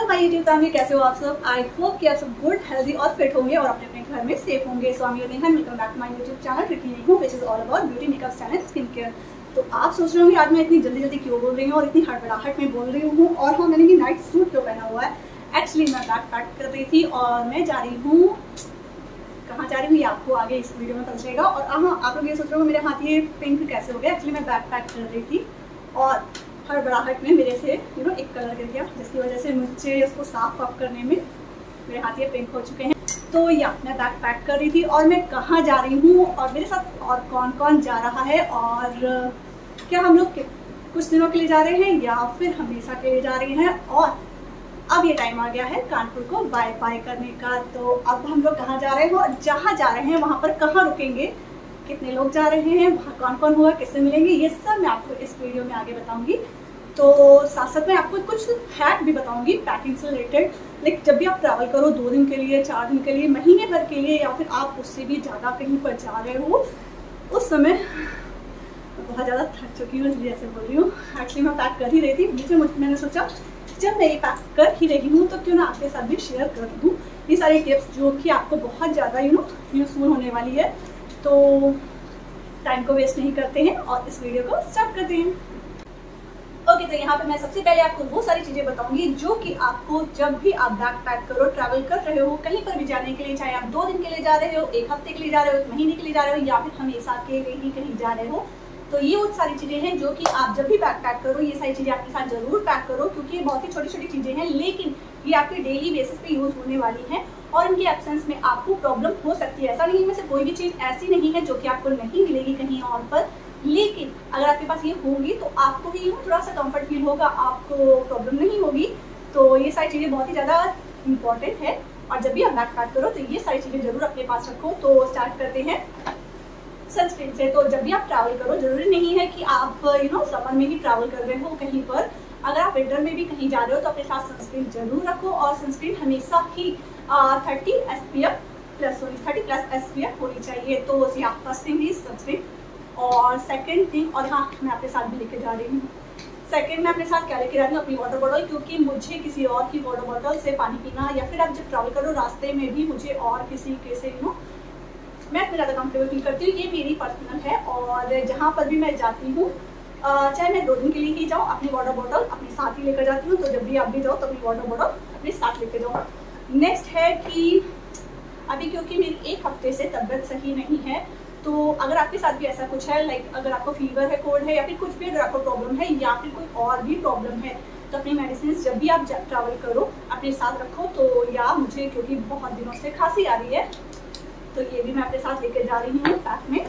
Hello my YouTube family, कैसे हो आप सब। आई होप कि आप सब गुड, हेल्दी और फिट होंगे और अपने अपने घर में सेफ होंगे। So I am Neha, welcome back to my YouTube channel tricky Neha, which is all about beauty, makeup, style and skin care. तो आप सोच रहे होंगे आज मैं इतनी जल्दी जल्दी क्यों बोल रही हूँ और इतनी हड़बड़ाहट में बोल रही हूँ, और हाँ, मैंने ये नाइट सूट क्यों पहना हुआ है। एक्चुअली मैं बैग पैक कर रही थी और मैं जा रही हूँ, कहाँ जा रही हूँ ये आपको आगे इस वीडियो में पता चलेगा। और हाँ, आप लोग ये सोच रहे हो मेरे हाथ ये पिंक कैसे हो गया। एक्चुअली मैं बैग पैक कर रही थी और हड़बड़ाहट में मेरे से एक कलर गिर गया, जिसकी वजह से मुझे उसको साफ वाफ करने में मेरे हाथ ये पिंक हो चुके हैं। तो या मैं बैग पैक कर रही थी और मैं कहाँ जा रही हूँ और मेरे साथ और कौन कौन जा रहा है, और क्या हम लोग कुछ दिनों के लिए जा रहे हैं या फिर हमेशा के लिए जा रहे हैं। और अब ये टाइम आ गया है कानपुर को बाय बाय करने का। तो अब हम लोग कहाँ जा रहे हैं और जहाँ जा रहे हैं वहाँ पर कहाँ रुकेंगे, कितने लोग जा रहे हैं, वहाँ कौन कौन हुआ, किससे मिलेंगे, ये सब मैं आपको इस वीडियो में आगे बताऊंगी। तो साथ साथ मैं आपको कुछ हैक भी बताऊंगी पैकिंग से रिलेटेड। लाइक जब भी आप ट्रैवल करो 2 दिन के लिए, 4 दिन के लिए, महीने भर के लिए, या फिर आप उससे भी ज़्यादा कहीं पर जा रहे हो, उस समय बहुत ज़्यादा थक चुकी हूँ इसलिए ऐसे बोल रही हूँ। एक्चुअली मैं पैक कर ही रही थी, मैंने सोचा जब मैं ये पैक कर ही रही हूँ तो क्यों ना आपके साथ भी शेयर कर दूँ ये सारी टिप्स जो कि आपको बहुत ज़्यादा यूजफुल होने वाली है। तो टाइम को वेस्ट नहीं करते हैं और इस वीडियो को स्टार्ट करते हैं। ओके, तो यहाँ पे मैं सबसे पहले आपको वो सारी चीज़ें बताऊंगी जो कि आपको जब भी आप बैग पैक करो, ट्रैवल कर रहे हो, कहीं पर भी जाने के लिए, चाहे आप 2 दिन के लिए जा रहे हो, 1 हफ्ते के लिए जा रहे हो, 1 महीने के लिए जा रहे हो, या फिर हमेशा के लिए ही कहीं जा रहे हो, तो ये वो सारी चीज़ें हैं जो कि आप जब भी बैग पैक करो, ये सारी चीज़ें आपके साथ जरूर पैक करो, क्योंकि ये बहुत ही छोटी छोटी चीज़ें हैं, लेकिन ये आपके डेली बेसिस पे यूज़ होने वाली हैं और इनके एब्सेंस में आपको प्रॉब्लम हो सकती है। ऐसा नहीं, इनमें से कोई भी चीज़ ऐसी नहीं है जो कि आपको नहीं मिलेगी कहीं और पर, लेकिन अगर आपके पास ये होंगी तो आपको ही थोड़ा सा कंफर्ट फील होगा, आपको प्रॉब्लम नहीं होगी। तो ये सारी चीज़ें बहुत ही ज़्यादा इंपॉर्टेंट है और जब भी आप बैग पैक करो तो ये सारी चीज़ें जरूर अपने पास रखो। तो स्टार्ट करते हैं सनस्क्रीन से। तो जब भी आप ट्रैवल करो, जरूरी नहीं है कि आप समर में ही ट्रैवल कर रहे हो कहीं पर, अगर आप विंटर में भी कहीं जा रहे हो तो अपने साथ सनस्क्रीन जरूर रखो। और सनस्क्रीन हमेशा ही 30+ SPF होनी चाहिए। तो फर्स्ट थिंग इज सनस्क्रीन। और सेकंड थिंग, और हाँ, मैं अपने साथ भी लेके जा रही हूँ, सेकंड मैं अपने साथ क्या लेके जा रही हूँ, अपनी वाटर बॉटल, क्योंकि मुझे किसी और की वाटर बॉटल से पानी पीना, या फिर आप जब ट्रैवल करो रास्ते में भी मुझे और किसी के से मैं इसमें ज़्यादा कंफर्टेबल फील करती हूँ। ये मेरी पर्सनल है और जहाँ पर भी मैं जाती हूँ, चाहे मैं 2 दिन के लिए ही जाऊँ, अपनी वाटर बॉटल अपने साथ ही लेकर जाती हूँ। तो जब भी आप भी जाओ तो अपनी वाटर बॉटल अपने साथ लेकर जाओ। नेक्स्ट है कि अभी क्योंकि मेरी 1 हफ्ते से तबीयत सही नहीं है, तो अगर आपके साथ भी ऐसा कुछ है, लाइक अगर आपको फीवर है, कोल्ड है, या फिर कुछ भी अगर आपको प्रॉब्लम है, या फिर कोई और भी प्रॉब्लम है, तो अपनी मेडिसिन जब भी आप ट्रैवल करो अपने साथ रखो। तो या मुझे क्योंकि बहुत दिनों से खांसी आ रही है, तो ये भी मैं अपने साथ लेके जा रही हूँ पैक में।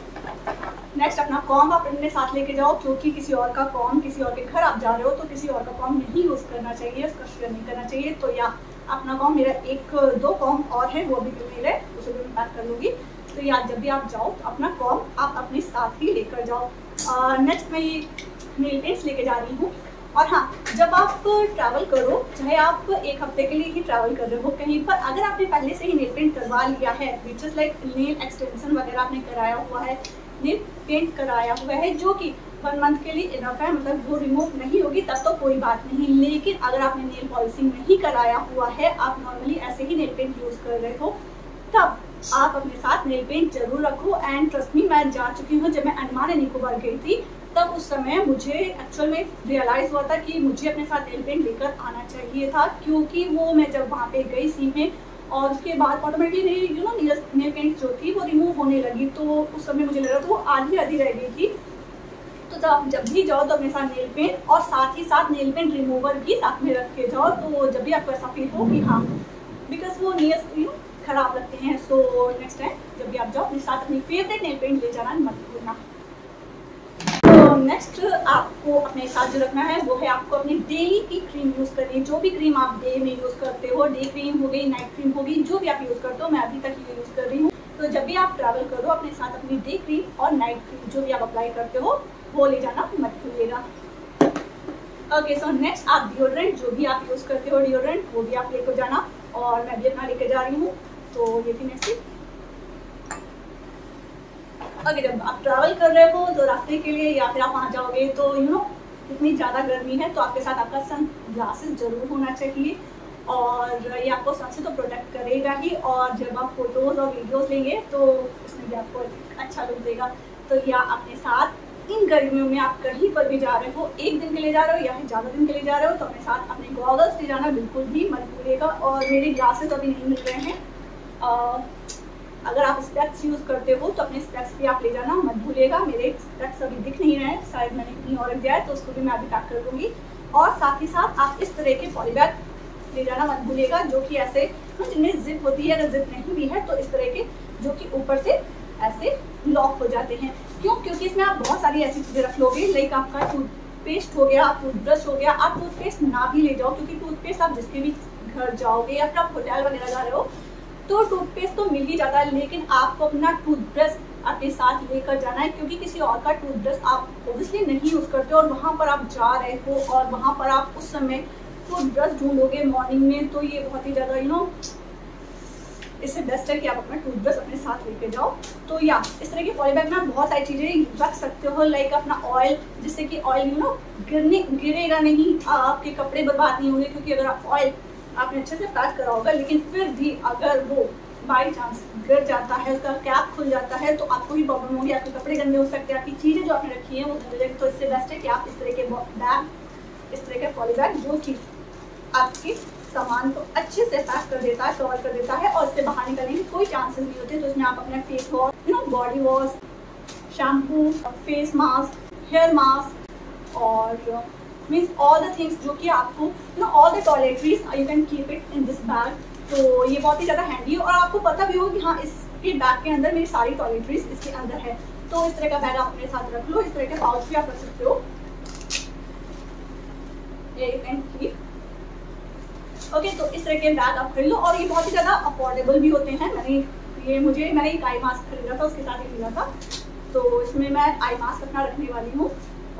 नेक्स्ट, अपना कॉम्ब आप अपने साथ लेके जाओ, क्योंकि किसी और का कॉम्ब, किसी और के घर आप जा रहे हो तो किसी और का कॉम्ब नहीं यूज़ करना चाहिए, उसका शेयर नहीं करना चाहिए। तो या अपना कॉम्ब, मेरा 1-2 कॉम्ब और है, वो भी मेरे, उसे भी मैं पैक कर लूँगी। तो या जब भी आप जाओ तो अपना कॉम्ब आप अपने साथ ही लेकर जाओ। नेक्स्ट मैं ये नेल पेंट्स लेके जा रही हूँ। और हाँ, जब आप ट्रैवल करो, चाहे आप 1 हफ्ते के लिए ही ट्रैवल कर रहे हो कहीं पर, अगर आपने पहले से ही नेल पेंट करवा लिया है, which is like nail extension वगैरह आपने कराया हुआ है, नेल पेंट कराया हुआ है, जो कि 1 मंथ के लिए इनफ है, मतलब वो रिमूव नहीं होगी, तब तो कोई बात नहीं। लेकिन अगर आपने नेल पॉलिशिंग नहीं कराया हुआ है, आप नॉर्मली ऐसे ही नेल पेंट यूज़ कर रहे हो, तब आप अपने साथ नेल पेंट जरूर रखो। एंड ट्रस्ट मी, मैं जा चुकी हूँ, जब मैं अंडमान एंड निकोबार गई थी तब उस समय मुझे एक्चुअल में रियलाइज़ हुआ था कि मुझे अपने साथ नेल पेंट लेकर आना चाहिए था, क्योंकि वो मैं जब वहाँ पे गई सी में और उसके बाद ऑटोमेटिकली मेरी नेल पेंट जो थी वो रिमूव होने लगी। तो उस समय मुझे लग रहा था वो आधी रह गई थी। तो जब भी जाओ तो अपने साथ नेल पेंट और साथ ही साथ नेल पेंट रिमूवर भी साथ में रख के जाओ, तो जब भी आपको ऐसा फील हो कि हाँ, बिकॉज वो नेल्स खराब लगते हैं। सो नेक्स्ट टाइम जब भी आप जाओ अपने साथ अपनी फेवरेट नेल पेंट ले जाना मत भूलना। तो नेक्स्ट आपको अपने साथ जो रखना है वो है आपको अपनी डेली की क्रीम यूज़ करनी है। जो भी क्रीम आप डे में यूज़ करते हो, डे क्रीम हो गई, नाइट क्रीम हो गई, जो भी आप यूज़ करते हो, मैं अभी तक ये यूज़ कर रही हूँ। तो जब भी आप ट्रैवल करो अपने साथ अपनी डे क्रीम और नाइट क्रीम जो भी आप अप्लाई करते हो वो ले जाना मत भूलिएगा। ओके, सो नेक्स्ट आप डिओड्रेंट, जो भी आप यूज़ करते हो डिओड्रेंट, वो भी आप लेकर जाना, और मैं भी अपना लेके जा रही हूँ। तो ये थी नेक्स्ट। अगर जब आप ट्रैवल कर रहे हो तो रास्ते के लिए या फिर आप वहाँ जाओगे तो इतनी ज़्यादा गर्मी है, तो आपके साथ आपका सन ग्लासेस जरूर होना चाहिए। और ये आपको सन से तो प्रोटेक्ट करेगा ही, और जब आप फोटोज़ और वीडियोज़ लेंगे तो उसमें भी आपको अच्छा लुक देगा। तो या अपने साथ इन गर्मियों में आप कहीं पर भी जा रहे हो, एक दिन के लिए जा रहे हो या फिर ज़्यादा दिन के लिए जा रहे हो, तो अपने साथ अपने गॉगल्स ले जाना बिल्कुल भी मत भूलिएगा। और मेरे ग्लासेस अभी नहीं मिल रहे हैं, अगर आप स्पेक्स यूज़ करते हो तो अपने स्पेक्स भी आप ले जाना मत भूलिएगा। मेरे स्पेक्स अभी दिख नहीं रहे हैं, शायद मैंने कहीं और रख दिया है, तो उसको भी मैं अभी पैक कर दूँगी। और साथ ही साथ आप इस तरह के पॉली बैग ले जाना मत भूलिएगा, जो कि ऐसे जिनमें जिप होती है, अगर जिप नहीं भी है तो इस तरह के जो कि ऊपर से ऐसे लॉक हो जाते हैं। क्यों? क्योंकि इसमें आप बहुत सारी ऐसी चीज़ें रख लोगे, लाइक आपका टूथपेस्ट हो गया, टूथब्रश हो गया। आप टूथपेस्ट ना भी ले जाओ, क्योंकि टूथपेस्ट आप जिसके भी घर जाओगे या फिर आप होटल वगैरह जा रहे हो तो टूथपेस्ट तो मिल ही जाता है, लेकिन आपको अपना टूथब्रश अपने साथ लेकर जाना है, क्योंकि किसी और का टूथब्रश आप ऑब्वियसली नहीं यूज़ करते और वहाँ पर आप जा रहे हो और वहाँ पर आप उस समय टूथब्रश ढूंढोगे मॉर्निंग में, तो ये बहुत ही ज़्यादा इससे बेस्ट है कि आप अपना टूथब्रश अपने साथ लेके जाओ। तो या इस तरह के पॉली बैग में आप बहुत सारी चीज़ें रख सकते हो, लाइक अपना ऑयल, जिससे कि ऑयल गिरेगा नहीं, आपके कपड़े बर्बाद नहीं होंगे, क्योंकि अगर आप ऑयल आपने अच्छे से पैक करा होगा लेकिन फिर भी अगर वो बाई चांस गिर जाता है, उसका कैप खुल जाता है, तो आपको ही प्रॉब्लम होगी, आपके कपड़े गंदे हो सकते हैं, आपकी चीज़ें जो आपने रखी हैं वो गंदे जाएगी। तो इससे बेस्ट है कि आप इस तरह के बैग, इस तरह के पॉली बैग जो कि आपके सामान को अच्छे से पैक कर देता है, कवर कर देता है, और इससे बाहर निकलने की कोई चांसेस नहीं होते। तो इसमें आप अपना face wash, body wash, shampoo, face mask, hair mask और मीन्स ऑल द थिंग्स जो कि आपको all the toiletries you can keep it in this bag. तो ये बहुत ही ज़्यादा हैंडी है और आपको पता भी हो कि हाँ इसके बैग के अंदर मेरी सारी टॉयलेटरीज इसके अंदर है। तो इस तरह का बैग आप अपने साथ रख लो। इस तरह के पाउच भी आप रख सकते हो, ये यू कैन कीप। ओके, तो इस तरह के बैग आप खरीद लो और ये बहुत ही ज़्यादा अफोर्डेबल भी होते हैं। मैंने एक आई मास्क खरीदा था, उसके साथ ही खरीदा था, तो इसमें मैं आई मास्क अपना रखने वाली हूँ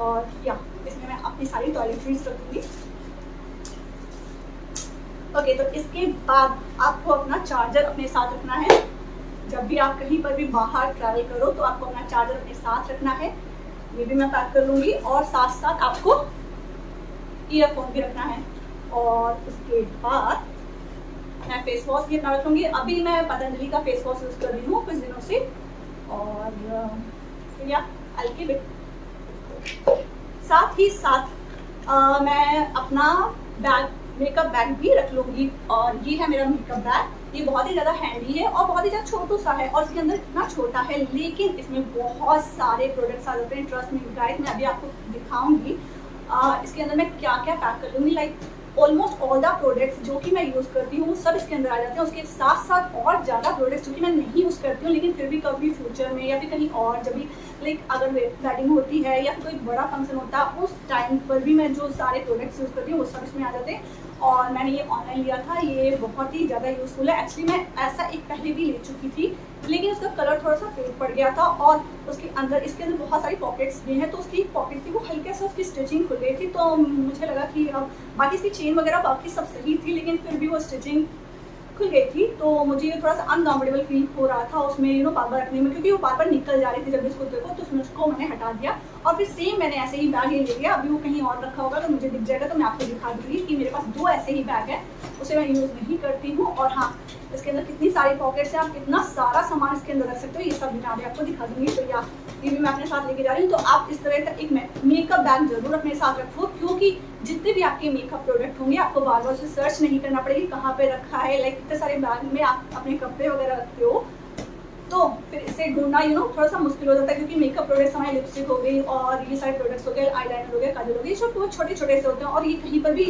और या इसमें मैं अपनी सारी टॉयलेटरीज रखूँगी। ओके, तो इसके बाद आपको अपना चार्जर अपने साथ रखना है। जब भी आप कहीं पर भी बाहर ट्रैवल करो तो आपको अपना चार्जर अपने साथ रखना है, ये भी मैं पैक कर लूँगी। और साथ साथ आपको ईयरफोन भी रखना है। और उसके बाद मैं फेस वॉश भी अपना रखूँगी। अभी मैं पतंजलि का फेस वॉश यूज़ कर रही हूँ कुछ दिनों से, और या हल्की बिट साथ ही साथ मैं अपना बैग, मेकअप बैग भी रख लूँगी। और ये है मेरा मेकअप बैग, ये बहुत ही ज़्यादा हैंडी है और बहुत ही ज़्यादा छोटू सा है। और इसके अंदर इतना छोटा है लेकिन इसमें बहुत सारे प्रोडक्ट्स आ जाते हैं। ट्रस्ट मी गाइस, मैं अभी आपको दिखाऊंगी इसके अंदर मैं क्या क्या पैक कर लूँगी। Like almost all the products जो कि मैं यूज़ करती हूँ सब इसके अंदर आ जाते हैं। उसके साथ साथ और ज़्यादा प्रोडक्ट्स जो कि मैं नहीं यूज़ करती हूँ लेकिन फिर भी कभी फ्यूचर में या फिर कहीं और जब भी लाइक अगर वेडिंग होती है या फिर कोई बड़ा फंक्शन होता है उस टाइम पर भी मैं जो सारे प्रोडक्ट्स यूज़ करती हूँ वो सब इसमें आ जाते हैं। और मैंने ये ऑनलाइन लिया था, ये बहुत ही ज़्यादा यूज़फुल है। एक्चुअली मैं ऐसा एक पहले भी ले चुकी थी लेकिन उसका कलर थोड़ा सा फेड पड़ गया था और उसके अंदर इसके अंदर बहुत सारी पॉकेट्स भी हैं, तो उसकी पॉकेट थी वो हल्के से उसकी स्टिचिंग खुल गई थी। तो मुझे लगा कि अब बाकी इसकी चेन वगैरह बाकी सब सही थी लेकिन फिर भी वो स्टिचिंग खुल गई थी, तो मुझे थोड़ा सा अनकम्फर्टेबल फील हो रहा था उसमें बार बार रखने में, क्योंकि वो बार बार निकल जा रही थी। जब इसको देखो तो उसमें उसको मैंने हटा दिया और फिर सेम मैंने ऐसे ही बैग ले लिया। अभी वो कहीं और रखा होगा तो मुझे दिख जाएगा, तो मैं आपको दिखा दूँगी कि मेरे पास 2 ऐसे ही बैग है, उसे मैं यूज़ नहीं करती हूँ। और हाँ, इसके अंदर कितनी सारी पॉकेट्स हैं, आप कितना सारा सामान इसके अंदर रख सकते हो, ये सब मैं आपको दिखा दूँगी। तो या ये भी मैं अपने साथ लेके जा रही हूँ। तो आप इस तरह का एक मेकअप बैग जरूर अपने साथ रखो, क्योंकि जितने भी आपके मेकअप प्रोडक्ट होंगे आपको बार बार से सर्च नहीं करना पड़ेगी कहाँ पे रखा है। लाइक इतने सारे बैग में आप अपने कपड़े वगैरह रखते हो तो फिर इसे ढूंढना थोड़ा सा मुश्किल हो जाता है, क्योंकि मेकअप प्रोडक्ट्स हमारी लिपस्टिक हो गई और ये सारे प्रोडक्ट्स हो गए, आईलाइनर हो गया, काजल हो गई, जो बहुत छोटे छोटे से होते हैं और ये कहीं पर भी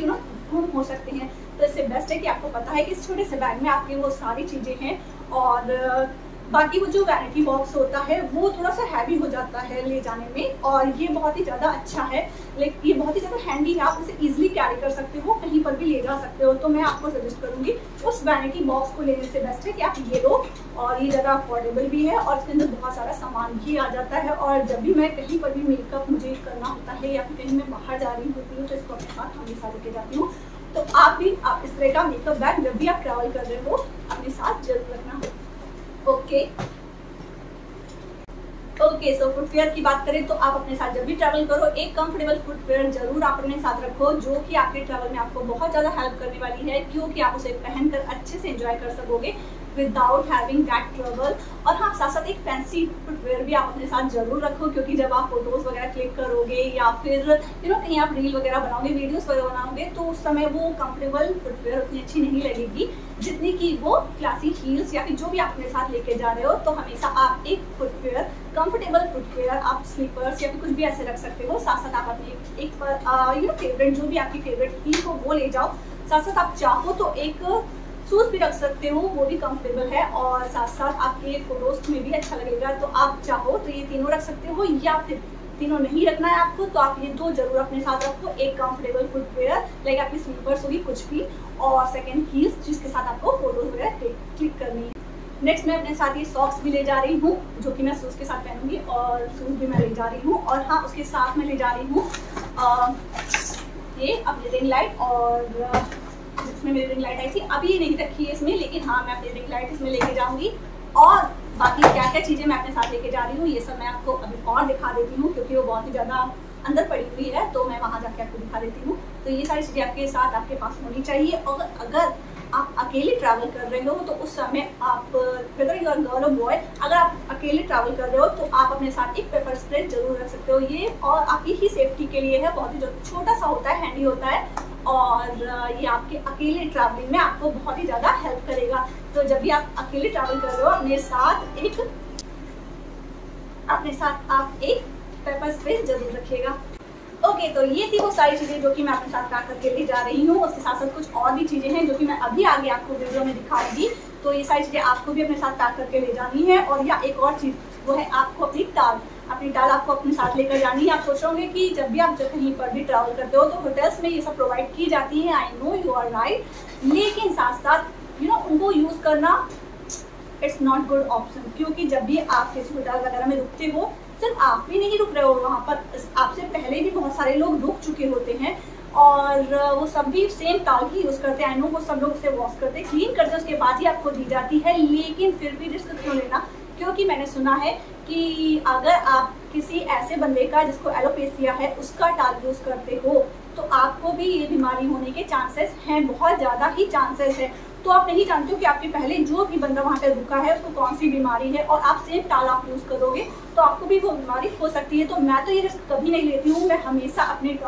गुम हो सकते हैं। तो इससे बेस्ट है कि आपको पता है कि इस छोटे से बैग में आपके वो सारी चीज़ें हैं। और बाकी वो जो वैनिटी बॉक्स होता है वो थोड़ा सा हैवी हो जाता है ले जाने में, और ये बहुत ही ज़्यादा अच्छा है, लाइक ये बहुत ही ज़्यादा हैंडी है, आप इसे इजीली कैरी कर सकते हो, कहीं पर भी ले जा सकते हो। तो मैं आपको सजेस्ट करूँगी उस वैनिटी बॉक्स को लेने से बेस्ट है कि आप ये लो, और ये ज़्यादा अफोर्डेबल भी है और इसके अंदर बहुत सारा सामान भी आ जाता है। और जब भी मैं कहीं पर भी मेकअप मुझे करना होता है या फिर कहीं मैं बाहर जा रही होती हूँ तो इसको अपने साथ हमेशा लेके जाती हूँ। तो आप इस तरह का मेकअप बैग जब भी आप ट्रैवल कर रहे हो अपने साथ जरूर रखना। ओके, ओके, सो फुटवेयर की बात करें तो आप अपने साथ जब भी ट्रैवल करो एक कंफर्टेबल फुटवेयर जरूर आप अपने साथ रखो, जो कि आपके ट्रैवल में आपको बहुत ज़्यादा हेल्प करने वाली है, क्योंकि आप उसे पहनकर अच्छे से एंजॉय कर सकोगे विदाउट हैविंग दैट ट्रबल। और हाँ, साथ साथ एक फैंसी फुटवेयर भी आप अपने साथ जरूर रखो, क्योंकि जब आप फोटोज वगैरह क्लिक करोगे या फिर कहीं आप रील वगैरह बनाओगे, वीडियोस वगैरह बनाओगे, तो उस समय वो कंफर्टेबल फुटवेयर उतनी अच्छी नहीं लगेगी जितनी कि वो क्लासी हील्स या फिर जो भी आप अपने साथ लेके जा रहे हो। तो हमेशा आप एक फुटवेयर, कंफर्टेबल फुटवेयर, आप स्लीपर्स या फिर कुछ भी ऐसे रख सकते हो। साथ साथ आप अपनी एक फेवरेट, जो भी आपकी फेवरेट हील हो वो ले जाओ। साथ साथ आप चाहो तो एक शूज भी रख सकते हो, वो भी कंफर्टेबल है और साथ साथ आपके फोटोज में भी अच्छा लगेगा। तो आप चाहो तो ये तीनों रख सकते हो, या फिर तीनों नहीं रखना है आपको तो आप ये दो जरूर अपने साथ रखो। एक कंफर्टेबल फुटवेयर लाइक आपकी स्लीपर्स होगी कुछ भी, और सेकंड हील्स जिसके साथ आपको फोटोज वगैरह क्लिक करनी है। नेक्स्ट मैं अपने साथ ये सॉक्स भी ले जा रही हूँ, जो कि मैं शूज के साथ पहनूंगी, और शूज भी मैं ले जा रही हूँ। और हाँ, उसके साथ मैं ले जा रही हूँ ये अपनी रिंग लाइट, और इसमें मेरी रिंग लाइट आई थी, अभी ये नहीं रखी है इसमें, लेकिन हाँ मैं अपनी रिंग लाइट इसमें लेके जाऊंगी। और बाकी क्या क्या चीज़ें मैं अपने साथ लेके जा रही हूँ ये सब मैं आपको अभी और दिखा देती हूँ, क्योंकि वो बहुत ही ज़्यादा अंदर पड़ी हुई है, तो मैं वहाँ जाके आपको दिखा देती हूँ। तो ये सारी चीज़ें आपके साथ आपके पास होनी चाहिए। और अगर आप अकेले ट्रैवल कर रहे हो तो उस समय आप, वेदर यू आर गर्ल और बॉय, अगर आप अकेले ट्रैवल कर रहे हो तो आप अपने साथ एक पेपर स्प्रे जरूर रख सकते हो। ये और आपकी ही सेफ्टी के लिए है, बहुत ही छोटा सा होता है, हैंडी होता है, और ये आपके अकेले ट्रैवलिंग में आपको बहुत ही ज़्यादा हेल्प करेगा। तो जब भी आप अकेले ट्रैवल कर रहे हो अपने साथ आप एक पेपर स्प्रे जरूर रखिएगा। ओके, तो ये थी वो सारी चीज़ें जो कि मैं अपने साथ पैक करके ले जा रही हूँ। उसके साथ साथ कुछ और भी चीज़ें हैं जो कि मैं अभी आगे आपको वीडियो में दिखाऊंगी। तो ये सारी चीज़ें आपको भी अपने साथ पैक करके ले जानी है। और या एक और चीज़ वो है आपको अपनी टाल आपको अपने साथ लेकर जानी है। आप सोच रहे होंगे कि जब भी आप कहीं पर भी ट्रैवल करते हो तो होटल्स में ये सब प्रोवाइड की जाती है, I know you are right, लेकिन साथ साथ उनको यूज़ करना इट्स नॉट गुड ऑप्शन, क्योंकि जब भी आप किसी होटल वगैरह में रुकते हो, सिर्फ आप भी नहीं रुक रहे हो, वहाँ पर आपसे पहले भी बहुत सारे लोग रुक चुके होते हैं और वो सब भी सेम टाल ही यूज़ करते हैं। आई नो वो सब लोग उसे वॉश करते हैं, क्लीन करते हैं, उसके बाद ही आपको दी जाती है, लेकिन फिर भी रिस्क क्यों लेना? क्योंकि मैंने सुना है कि अगर आप किसी ऐसे बंदे का जिसको एलोपेशिया है उसका टाल यूज़ करते हो तो आपको भी ये बीमारी होने के चांसेस हैं, बहुत ज़्यादा ही चांसेस है। तो आप नहीं जानते हो कि आपके पहले जो भी बंदा वहाँ पे रुका है उसको कौन सी बीमारी है, और आप सेम टाल आप यूज़ करोगे तो आपको भी वो बीमारी हो सकती है। तो मैं तो ये रिस्क कभी नहीं लेती हूँ, मैं हमेशा अपने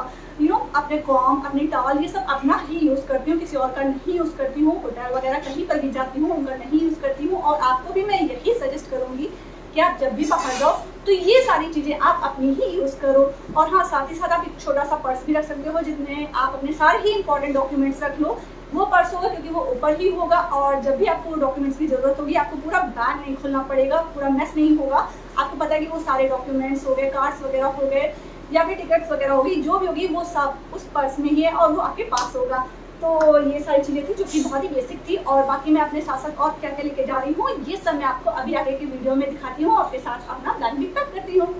अपने कॉम, अपनी टाल, ये सब अपना ही यूज़ करती हूँ, किसी और का नहीं यूज़ करती हूँ। होटल वगैरह कहीं पर भी जाती हूँ उनका नहीं यूज़ करती हूँ। और आपको भी मैं यही सजेस्ट करूँगी कि आप जब भी बाहर जाओ तो ये सारी चीज़ें आप अपनी ही यूज़ करो। और हाँ, साथ ही साथ आप एक छोटा सा पर्स भी रख सकते हो जिसमें आप अपने सारे ही इंपॉर्टेंट डॉक्यूमेंट्स रख लो। वो पर्स होगा क्योंकि वो ऊपर ही होगा, और जब भी आपको डॉक्यूमेंट्स की ज़रूरत होगी आपको पूरा बैग नहीं खोलना पड़ेगा, पूरा मेस नहीं होगा। आपको पता है कि वो सारे डॉक्यूमेंट्स हो गए, कार्ड्स वगैरह हो गए या फिर टिकट्स वगैरह होगी, जो भी होगी वो सब उस पर्स में ही है और वो आपके पास होगा। तो ये सारी चीज़ें थी जो कि बहुत ही बेसिक थी। और बाकी मैं अपने साथ साथ और क्या क्या लेके जा रही हूँ ये सब मैं आपको अभी आगे की वीडियो में दिखाती हूँ, अपने साथ अपना बैग भी पैक करती हूँ।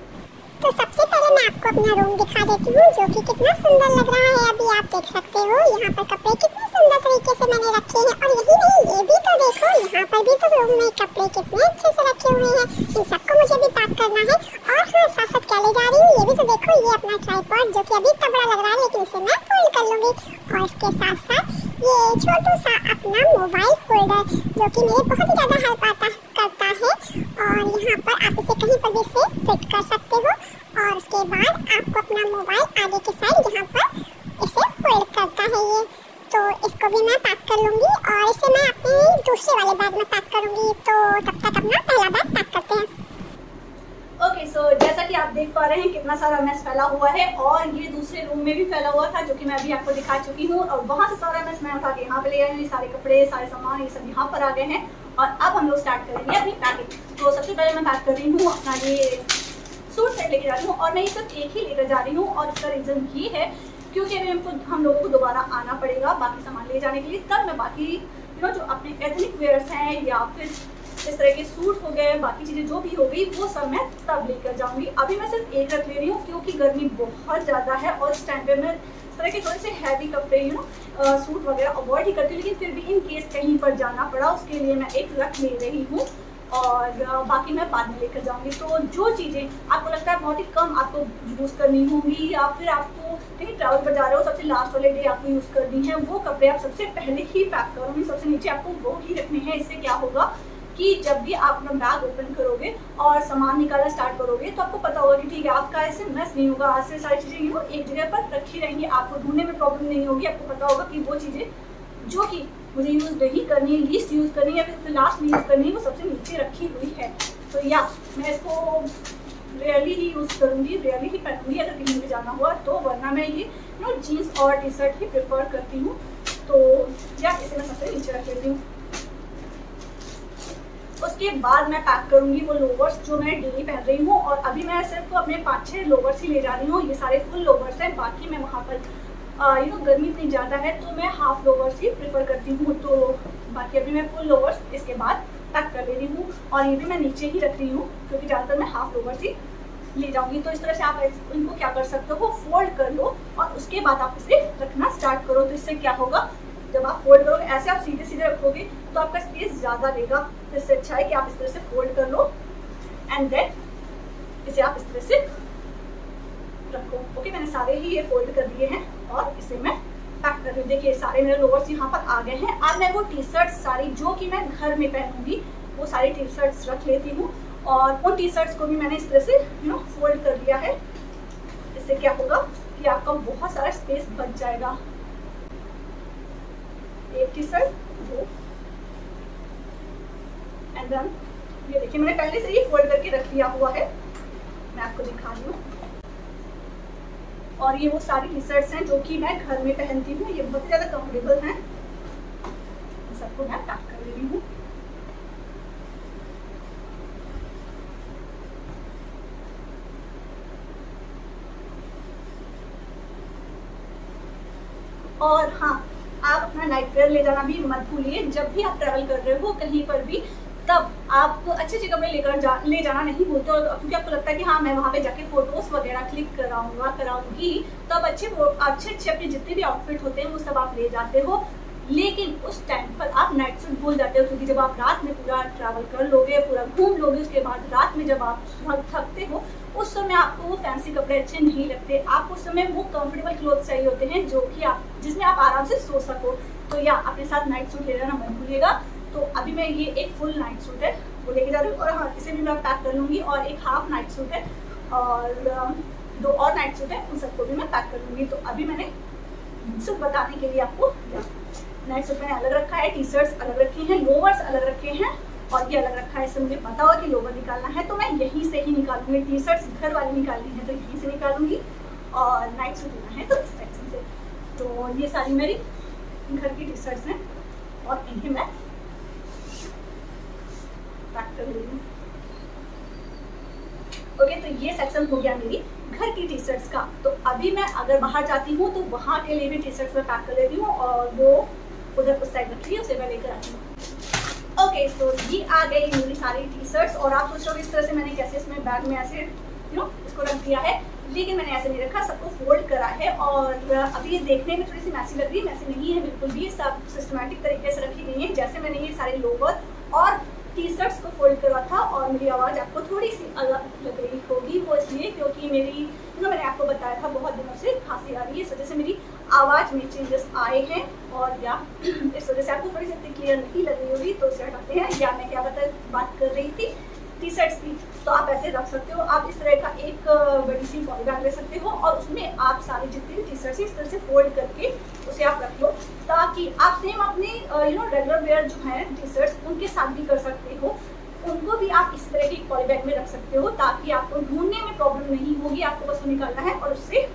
तो सबसे पहले मैं आपको अपना रूम दिखा देती हूँ जो कि कितना सुंदर लग रहा है। अभी आप देख सकते हो यहाँ पर कपड़े कितने सुंदर तरीके से मैंने रखे हैं, और यही नहीं, ये भी तो देखो, यहाँ पर भी तो रूम में कपड़े कितने अच्छे से रखे हुए हैं। इन सबको मुझे भी पैक करना है। और हाँ, साथ साथ क्या ले जा रही हूँ ये भी तो देखो, ये अपना ट्राइपॉड जो कि अभी तबड़ा लग रहा है, लेकिन इसे मैं फोल्ड कर लूँगी। और इसके साथ साथ ये छोटू सा अपना मोबाइल होल्डर जो कि मेरे बहुत ही ज़्यादा हेल्प करता है, और यहाँ पर आप इसे कहीं पर भी इसे फिट कर सकते हो। और उसके बाद आपको अपना मोबाइल आगे के साइड यहाँ पर इसे फोल्ड करता है ये, तो इसको भी मैं पैक कर लूँगी और इसे मैं अपने दूसरे वाले बैग में पैक करूँगी। तो तब तक अपना पहला बैग पैक करते हैं। ओके, सो जैसा कि आप देख पा रहे हैं कितना सारा मैस फैला हुआ है, और ये दूसरे रूम में भी फैला हुआ था जो कि मैं अभी आपको दिखा चुकी हूँ, और वहाँ से सारा मैस मैं उठा के यहाँ पे ले आई हूँ। सारे कपड़े, सारे सामान, ये सब यहाँ पर आ गए हैं, और अब हम लोग स्टार्ट करेंगे अपनी पैकिंग। तो सबसे पहले मैं पैक कर रही हूँ अपना ये सूट सेट लेके जा रही हूँ, और मैं ये सिर्फ एक ही लेकर जा रही हूँ, और इसका रीज़न ये है क्योंकि अभी हम लोगों को दोबारा आना पड़ेगा बाकी सामान ले जाने के लिए। तब मैं बाकी जो अपने एथनिक वेयर्स हैं या फिर इस तरह के सूट हो गए, बाकी चीज़ें जो भी हो गई वो सब मैं तब लेकर जाऊंगी। अभी मैं सिर्फ एक रख ले रही हूँ क्योंकि गर्मी बहुत ज़्यादा है, और इस टाइम पे मैं इस तरह के थोड़े से हैवी कपड़े सूट वगैरह अवॉइड ही करती हूँ, लेकिन फिर भी इन केस कहीं पर जाना पड़ा उसके लिए मैं एक रख ले रही हूँ। और बाकी मैं बाद में लेकर जाऊंगी। तो जो चीज़ें आपको लगता है बहुत ही कम आपको यूज़ करनी होंगी या फिर आपको कहीं ट्रैवल पर जा रहे हो सबसे लास्ट वाले डे आपको यूज़ करनी है, वो कपड़े आप सबसे पहले ही पैक करोगे, सबसे नीचे आपको वो ही रखने हैं। इससे क्या होगा कि जब भी आप अपना बैग ओपन करोगे और सामान निकालना स्टार्ट करोगे तो आपको पता होगा कि ठीक है आपका ऐसे मिस नहीं होगा, ऐसे सारी चीज़ें एक जगह पर रखी रहेंगी, आपको ढूंढने में प्रॉब्लम नहीं होगी। आपको पता होगा कि वो चीज़ें जो कि मुझे यूज़ नहीं करनी है, लीस्ट यूज़ करनी है या फिर लास्ट में यूज़ करनी है, वो सबसे नीचे रखी हुई है। तो या मैं इसको रेयरली ही यूज़ करूँगी, रेयरली ही पहनूंगी अगर कहीं भी जाना हुआ तो, वरना मैं ये जीन्स और टी शर्ट ही प्रेफर करती हूँ। तो या इसे मैं सबसे नीचे रख लेती हूँ। उसके बाद मैं पैक करूँगी वो लोवर्स जो मैं डेली पहन रही हूँ, और अभी मैं सिर्फ अपने 5-6 लोवर्स ही ले जा रही हूँ। ये सारे फुल लोवर्स हैं, बाकी मैं वहाँ पर गर्मी इतनी ज़्यादा है तो मैं हाफ लोवर्स ही प्रेफर करती हूँ। तो बाकी अभी मैं फुल लोवर्स इसके बाद पैक कर ले रही हूँ, और ये भी मैं नीचे ही रख रही हूँ क्योंकि ज़्यादातर मैं हाफ लोवर्स ही ले जाऊँगी। तो इस तरह से आप इनको क्या कर सकते हो, फोल्ड कर लो और उसके बाद आप इसे रखना स्टार्ट करो। तो इससे क्या होगा, जब आप फोल्ड करोगे ऐसे आप सीधे सीधे रखोगे तो आपका स्पेस ज़्यादा लेगा। तो इससे अच्छा है कि आप इस तरह से फोल्ड कर लो एंड देन इसे आप इस तरह से रखो। ओके, मैंने सारे ही ये फोल्ड कर दिए हैं और इसे मैं पैक कर रही हूँ। देखिए सारे मेरे लोवर्स यहाँ पर आ गए हैं। अब मैं वो टी शर्ट्स सारी जो कि मैं घर में पहनूंगी वो सारी टी शर्ट्स रख लेती हूँ, और उन टी शर्ट्स को भी मैंने इस तरह से फोल्ड कर दिया है। इससे क्या होगा कि आपका बहुत सारा स्पेस बच जाएगा। एक टी शर्ट, दो, एंड देन ये देखिए मैंने पहले से ही फोल्ड करके रख लिया हुआ है, मैं आपको दिखा रही हूँ। और ये वो सारी टी शर्ट्स हैं जो कि मैं घर में पहनती हूँ, ये बहुत ही ज़्यादा कंफर्टेबल हैं। सबको मैं पैक कर रही हूँ। और हाँ, आप अपना नाइट वेयर ले जाना भी मत भूलिए। जब भी आप ट्रैवल कर रहे हो कहीं पर भी, तब आप अच्छे अच्छे कपड़े ले जाना नहीं भूलते, क्योंकि आपको लगता है कि हाँ मैं वहाँ पे जाके फोटोज वगैरह क्लिक कराऊंगी, तब अच्छे अच्छे अपने जितने भी आउटफिट होते हैं वो सब आप ले जाते हो। लेकिन उस टाइम पर आप नाइट सूट भूल जाते हो, क्योंकि जब आप रात में पूरा ट्रैवल कर लोगे, पूरा घूम लोगे, उसके बाद रात में जब आप थकते हो उस समय आपको वो फैंसी कपड़े अच्छे नहीं लगते। आपको उस समय वो कंफर्टेबल क्लोथ चाहिए होते हैं जो कि आप जिसमें आप आराम से सो सको। तो या अपने साथ नाइट सूट ले जाना मत भूलिएगा। तो अभी मैं ये एक फुल नाइट सूट है वो लेके जा रही हूँ, और हाँ इसे भी मैं पैक कर लूँगी, और एक हाफ नाइट सूट है और 2 और नाइट सूट है, उन सबको भी मैं पैक कर लूँगी। तो अभी मैंने सिर्फ बताने के लिए आपको नाइट सूट मैंने अलग रखा है, टी शर्ट्स अलग रखी हैं, लोवर्स अलग रखे हैं, और ये अलग रखा है। इससे मुझे पता होगा कि लोवर निकालना है तो मैं यहीं से ही निकालूंगी। टी शर्ट्स घर वाली निकालनी है तो यहीं से निकालूंगी, और नाइट सूट लेना है तो इस सेक्शन से। तो ये सारी मेरी घर की टी शर्ट्स हैं और इन्हें मैं पैक कर रही हूँ। ओके, तो ये सेक्शन हो गया मेरी घर की टी शर्ट्स का। तो अभी मैं अगर बाहर जाती हूँ तो वहाँ के लिए भी टी शर्ट्स में पैक कर लेती हूँ, और वो उधर उस साइड रखी है उसे मैं लेकर आती हूँ। ओके, सो ये आ गई मेरी सारी टी शर्ट्स, और आप सोच रहे हो इस तरह से मैंने कैसे इसमें बैग में ऐसे इसको रख दिया है, लेकिन मैंने ऐसे नहीं रखा, सबको फोल्ड करा है। और अभी ये देखने में थोड़ी सी मैसी लग रही है, मैसी नहीं है बिल्कुल भी, सब सिस्टमैटिक तरीके से रखी गई है। जैसे मैंने ये सारे लोवर और टी शर्ट्स को फोल्ड करा था, और मेरी आवाज़ आपको थोड़ी सी अलग लग रही होगी, वो इसलिए क्योंकि मेरी मैंने आपको बताया था बहुत दिनों से खांसी आ रही है, इस वजह से मेरी आवाज़ में चेंजेस आए हैं, और या इस वजह से आपको थोड़ी सी इतनी क्लियर नहीं लग रही होगी। तो इसे हटाते हैं। या मैं क्या बात कर रही थी टी शर्ट्स की, तो आप ऐसे रख सकते हो। आप इस तरह का एक बड़ी सी पॉली बैग ले सकते हो, और उसमें आप सारी जितनी भी टी शर्ट्स इस तरह से फोल्ड करके उसे आप रख लो, ताकि आप सेम अपने रेगुलर वेयर जो है टी शर्ट्स उनके साथ भी कर सकते हो। उनको भी आप इस तरह की पॉली बैग में रख सकते हो, ताकि आपको ढूंढने में प्रॉब्लम नहीं होगी। आपको बस निकालना है और उससे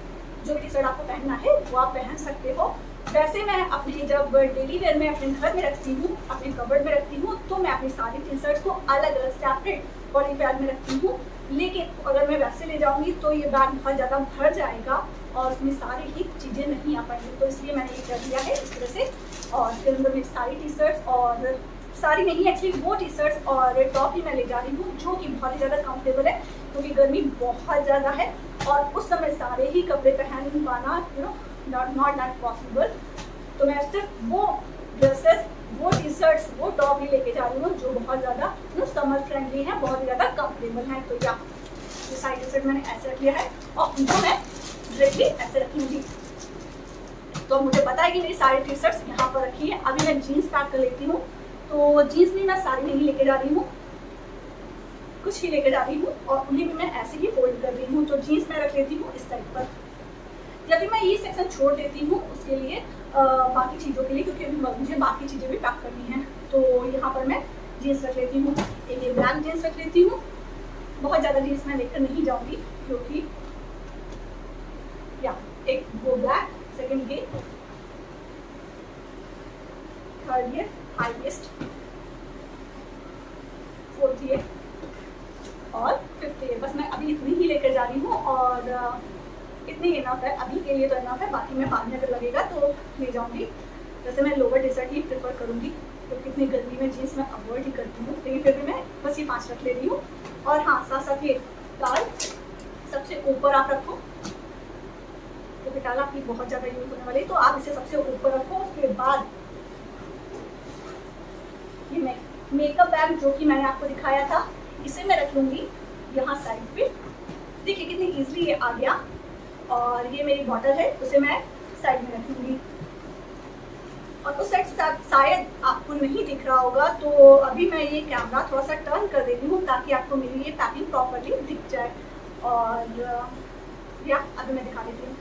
जो टी शर्ट आपको पहनना है वो आप पहन सकते हो। वैसे मैं अपने जब डेली वेयर में अपने घर में रखती हूँ, अपने कबर्ड में रखती हूँ, तो मैं अपनी सारी टी शर्ट को अलग अलग सेपरेट पॉली बैग में रखती हूँ। लेकिन अगर मैं वैसे ले जाऊँगी तो ये बैग बहुत ज़्यादा भर जाएगा और उसमें सारी ही चीज़ें नहीं आ पाएंगी। तो इसलिए मैंने ये कर दिया है इस तरह से। और फिर अंदर में सारी टी शर्ट्स, और सारी नहीं एक्चुअली वो टी शर्ट्स और टॉप ही मैं ले जा रही हूँ, जो कि बहुत ही ज़्यादा कंफर्टेबल है, क्योंकि गर्मी बहुत ज़्यादा है और उस समय सारे ही कपड़े पहन पाना नॉट पॉसिबल। तो मैं सिर्फ वो ड्रेसेस वो टी शर्ट्स, वो टॉप ही लेके जा रही हूँ जो बहुत ज़्यादा समर फ्रेंडली है, बहुत ही ज़्यादा कंफर्टेबल है। तो या ये साइड टी शर्ट मैंने ऐसे रख लिया है और उनको मैं डायरेक्टली ऐसे रखूँगी। तो मुझे पता है कि मेरी सारी टी शर्ट्स यहाँ पर रखी है। अभी मैं जीन्स पैक कर लेती हूँ। तो जीन्स भी मैं सारी नहीं लेके जा रही हूँ, कुछ ही लेके जा रही हूँ और उन्हें भी मैं ऐसे ही फोल्ड कर रही हूँ। तो जीन्स मैं रख लेती हूँ इस साइड पर, या फिर मैं ये सेक्शन छोड़ देती हूँ उसके लिए बाकी चीज़ों के लिए, क्योंकि अभी मुझे बाकी चीज़ें भी पैक करनी है। तो यहाँ पर मैं जीन्स रख लेती हूँ, एक ये ब्लैक जीन्स रख लेती हूँ। बहुत ज़्यादा जीन्स मैं लेकर नहीं जाऊँगी क्योंकि या एक वो ब्लैक, सेकेंड ये, थर्ड ये हाई वेस्ट, फोर्थ ये और फिफ्थ ये। बस मैं अभी इतनी ही लेकर जा रही हूँ और इतनी इनफ है अभी के लिए, तो इनफ है। बाकी मैं बाद में अगर लगेगा तो ले जाऊँगी। वैसे मैं लोअर टी शर्ट ही प्रेफर करूँगी क्योंकि इतनी गर्मी में जीन्स मैं अवॉइड ही करती हूँ, लेकिन फिर भी मैं बस ये 5 रख ले रही हूँ। और हाँ, साथ साथ ये टाल सबसे ऊपर आप रखो, क्योंकि टाल आपकी बहुत ज़्यादा यूज होने वाली है, तो आप इसे सबसे ऊपर रखो। उसके बाद ये मेकअप बैग जो कि मैंने आपको दिखाया था, इसे मैं रख लूँगी यहाँ साइड पे। देखिए कितनी ईजिली ये आ गया। और ये मेरी बॉटल है, उसे मैं साइड में रखूँगी। और उस साइड शायद आपको नहीं दिख रहा होगा, तो अभी मैं ये कैमरा थोड़ा सा टर्न कर देती हूँ ताकि आपको मेरी ये पैकिंग प्रॉपर्ली दिख जाए। और या अभी मैं दिखा देती हूँ।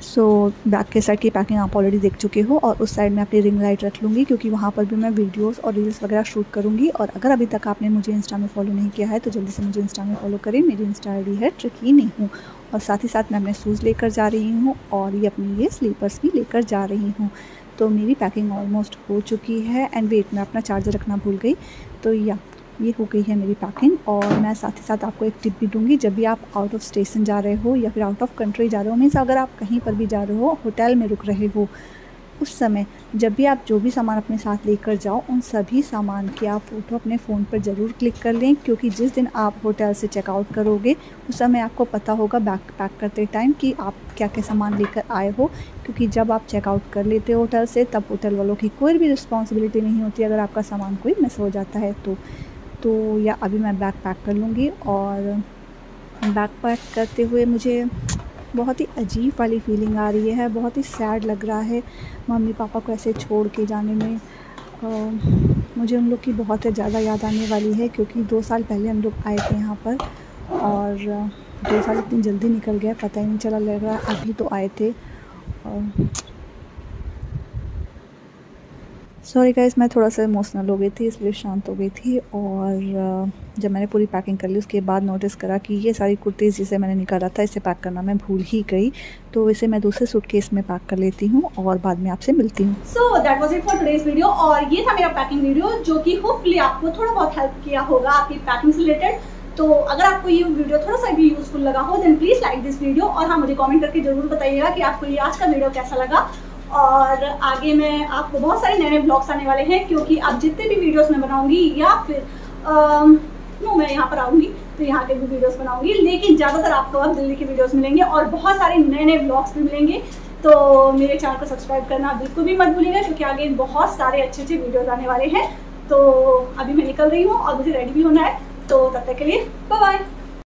सो बैक के साइड की पैकिंग आप ऑलरेडी देख चुके हो और उस साइड में अपनी रिंग लाइट रख लूँगी क्योंकि वहाँ पर भी मैं वीडियोस और रील्स वगैरह शूट करूँगी। और अगर अभी तक आपने मुझे इंस्टा में फॉलो नहीं किया है तो जल्दी से मुझे इंस्टा में फॉलो करें। मेरी इंस्टा आईडी है ट्रिकी नहीं हूँ। और साथ ही साथ मैं अपने शूज़ लेकर जा रही हूँ और ये अपनी ये स्लीपर्स भी लेकर जा रही हूँ। तो मेरी पैकिंग ऑलमोस्ट हो चुकी है। एंड वेट, मैं अपना चार्जर रखना भूल गई। तो या ये हो गई है मेरी पैकिंग। और मैं साथ ही साथ आपको एक टिप भी दूंगी, जब भी आप आउट ऑफ स्टेशन जा रहे हो या फिर आउट ऑफ कंट्री जा रहे हो, मीन्स अगर आप कहीं पर भी जा रहे हो, होटल में रुक रहे हो, उस समय जब भी आप जो भी सामान अपने साथ लेकर जाओ, उन सभी सामान की आप फ़ोटो अपने फ़ोन पर ज़रूर क्लिक कर लें। क्योंकि जिस दिन आप होटल से चेकआउट करोगे उस समय आपको पता होगा बैग पैक करते टाइम कि आप क्या क्या सामान लेकर आए हो। क्योंकि जब आप चेकआउट कर लेते हो होटल से, तब होटल वालों की कोई भी रिस्पॉन्सिबिलिटी नहीं होती अगर आपका सामान कोई मिस हो जाता है तो या अभी मैं बैग पैक कर लूँगी। और बैग पैक करते हुए मुझे बहुत ही अजीब वाली फीलिंग आ रही है, बहुत ही सैड लग रहा है मम्मी पापा को ऐसे छोड़ के जाने में। मुझे उन लोग की बहुत ज़्यादा याद आने वाली है क्योंकि 2 साल पहले हम लोग आए थे यहाँ पर और 2 साल इतनी जल्दी निकल गया, पता ही नहीं चला। लग रहा है अभी तो आए थे। सॉरी गाइस, मैं थोड़ा सा इमोशनल हो गई थी इसलिए शांत हो गई थी। और जब मैंने पूरी पैकिंग कर ली उसके बाद नोटिस करा कि ये सारी कुर्तीज़ जिसे मैंने निकाला था इसे पैक करना मैं भूल ही गई। तो इसे मैं दूसरे सूटकेस में पैक कर लेती हूँ और बाद में आपसे मिलती हूँ। So that was it for today's video. और ये था मेरा पैकिंग वीडियो जो कि होपफुली आपको थोड़ा बहुत हेल्प किया होगा आपकी पैकिंग से रिलेटेड। तो अगर आपको ये वीडियो थोड़ा सा भी यूजफुल लगा हो then please like this video. और हाँ, मुझे कमेंट करके जरूर बताइएगा कि आपको ये आज का वीडियो कैसा लगा। और आगे मैं आपको बहुत सारे नए नए ब्लॉग्स आने वाले हैं क्योंकि अब जितने भी वीडियोस मैं बनाऊंगी या फिर मैं यहाँ पर आऊँगी तो यहाँ के भी वीडियोस बनाऊंगी, लेकिन ज़्यादातर आपको अब दिल्ली के वीडियोस मिलेंगे और बहुत सारे नए नए ब्लॉग्स भी मिलेंगे। तो मेरे चैनल को सब्सक्राइब करना बिल्कुल भी मत भूलिएगा क्योंकि आगे बहुत सारे अच्छे अच्छे वीडियोज़ आने वाले हैं। तो अभी मैं निकल रही हूँ और मुझे रेडी भी होना है। तो तब तक के लिए बाय बाय।